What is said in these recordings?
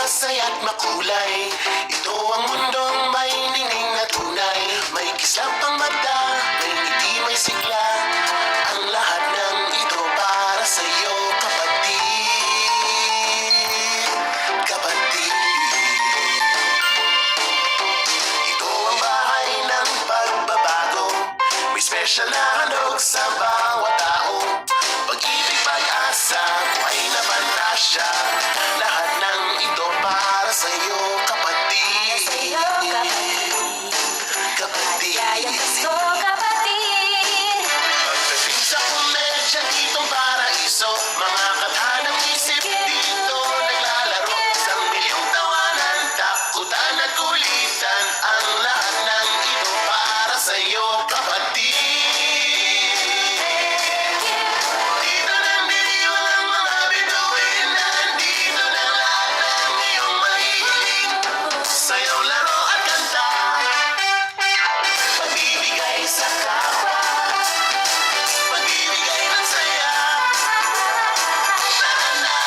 Masaya't makulay. Ito ang mundong may ningning na tunay. May kislap ang mata, may ngiti, may sigla. Ang lahat ng ito para sa'yo, kapatid. Kapatid. Ito ang bahay ng pagbabago. May special na handog sa bawat tao. Pag-ibig, pag-asa, buhay na pantasya. Lahat ng ito para sa'yo, kapatid. Sa'yo, kapatid. Kapatid. Ligayang Pasko, kapatid. Pagdating sa komedya, ditong paraiso. Mga kathanang isip dito naglalaro. Isang milyong tawanan, takutan at kulitan. Ang lahat ng ito para sa'yo, kapatid. Dito nang diriwang ang mga bituin. Nandito na lahat ng iyong mahihiling. Sayaw, laro at kanta. Pagbibigay sa kapwa. Pagbibigay ng saya. Tara na,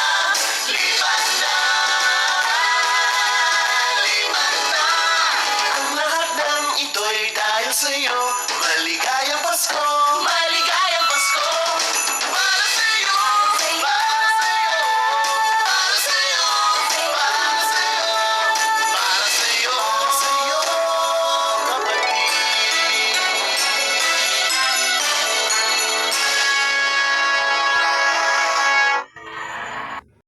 lipat na. Lipat na. Ang lahat ng ito'y dahil sa'yo. Maligayang Pasko.